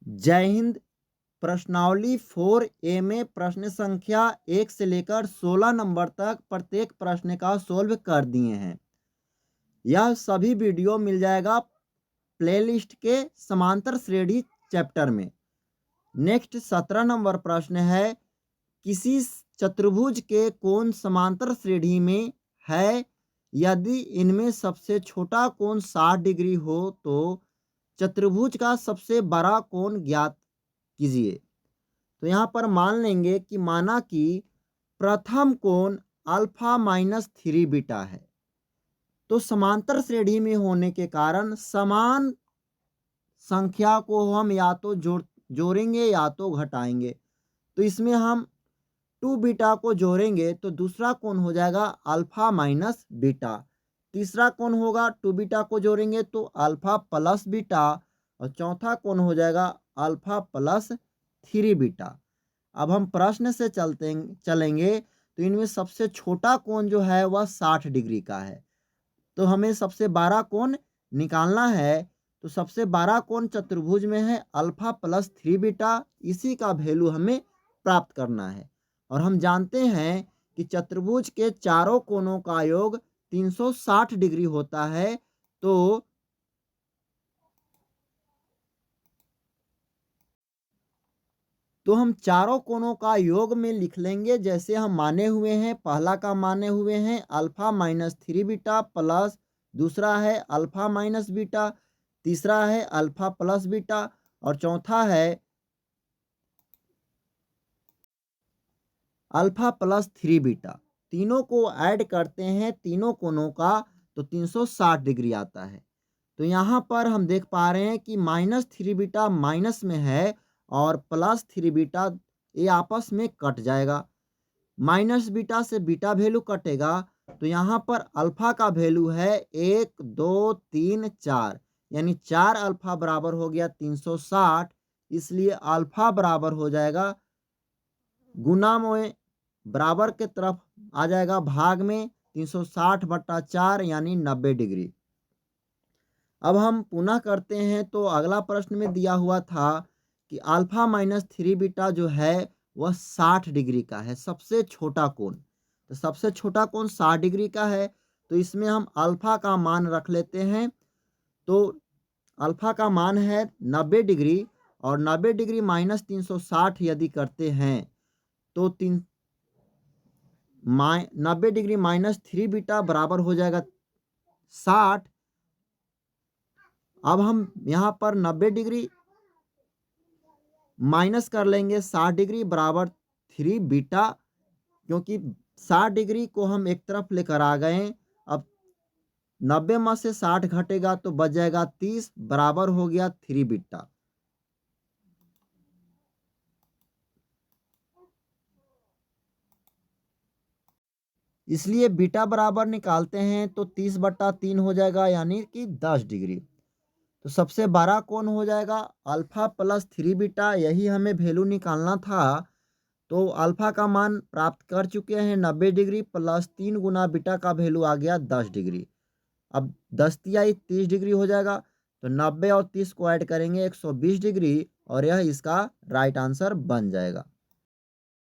जय हिंद। प्रश्नावली 4A में प्रश्न संख्या 1 से लेकर 16 नंबर तक प्रत्येक प्रश्न का सोल्व कर दिए हैं। यह सभी वीडियो मिल जाएगा प्लेलिस्ट के समांतर श्रेणी चैप्टर में। नेक्स्ट 17 नंबर प्रश्न है, किसी चतुर्भुज के कोण समांतर श्रेणी में है, यदि इनमें सबसे छोटा कोण 60 डिग्री हो तो चतुर्भुज का सबसे बड़ा कोण ज्ञात कीजिए। तो यहाँ पर मान लेंगे कि माना कि प्रथम कोण अल्फा माइनस 3 बीटा है, तो समांतर श्रेणी में होने के कारण समान संख्या को हम या तो जोड़ेंगे या तो घटाएंगे। तो इसमें हम 2 बीटा को जोड़ेंगे तो दूसरा कोण हो जाएगा अल्फा माइनस बीटा। तीसरा कोण होगा 2 बीटा को जोड़ेंगे तो अल्फा प्लस बीटा, और चौथा कोण हो जाएगा अल्फा प्लस 3 बीटा। अब हम प्रश्न से चलेंगे तो इनमें सबसे छोटा कोण जो है वह 60 डिग्री का है, तो हमें सबसे बड़ा कोण निकालना है। तो सबसे बड़ा कोण चतुर्भुज में है अल्फा प्लस 3 बीटा, इसी का वैल्यू हमें प्राप्त करना है। और हम जानते हैं कि चतुर्भुज के चारों कोणों का योग 360 डिग्री होता है। तो हम चारों कोणों का योग में लिख लेंगे, जैसे हम माने हुए हैं। पहला का माने हुए हैं अल्फा माइनस 3 बीटा प्लस, दूसरा है अल्फा माइनस बीटा, तीसरा है अल्फा प्लस बीटा, और चौथा है अल्फा प्लस 3 बीटा। तीनों को ऐड करते हैं तीनों कोणों का तो 360 डिग्री आता है। तो यहाँ पर हम देख पा रहे हैं कि माइनस 3 बीटा माइनस में है और प्लस 3 बीटा ये आपस में कट जाएगा। माइनस बीटा से बीटा वैल्यू कटेगा तो यहाँ पर अल्फा का वैल्यू है 1 2 3 4, यानी 4 अल्फा बराबर हो गया 360। इसलिए अल्फा बराबर हो जाएगा गुना में बराबर के तरफ आ जाएगा भाग में 360 बट्टा 4 यानी 90 डिग्री। अब हम पुनः करते हैं तो अगला प्रश्न में दिया हुआ था कि अल्फा माइनस 3 बीटा जो है वह 60 डिग्री का है, सबसे छोटा कोण। तो सबसे छोटा कोण 60 डिग्री का है, तो इसमें हम अल्फा का मान रख लेते हैं। तो अल्फा का मान है 90 डिग्री, और 90 डिग्री माइनस 360 यदि करते हैं तो 90 डिग्री माइनस 3 बीटा बराबर हो जाएगा 60। अब हम यहाँ पर 90 डिग्री माइनस कर लेंगे 60 डिग्री बराबर 3 बीटा, क्योंकि 60 डिग्री को हम एक तरफ लेकर आ गए। अब 90 में से 60 घटेगा तो बच जाएगा 30, बराबर हो गया 3 बीटा। इसलिए बीटा बराबर निकालते हैं तो 30 बट्टा 3 हो जाएगा, यानी कि 10 डिग्री। तो सबसे बड़ा कोण हो जाएगा अल्फा प्लस 3 बीटा, यही हमें वैल्यू निकालना था। तो अल्फा का मान प्राप्त कर चुके हैं 90 डिग्री प्लस 3 गुना बीटा का वैल्यू आ गया 10 डिग्री। अब 10 तिहाई 30 डिग्री हो जाएगा, तो 90 और 30 को ऐड करेंगे 120 डिग्री, और यह इसका राइट आंसर बन जाएगा।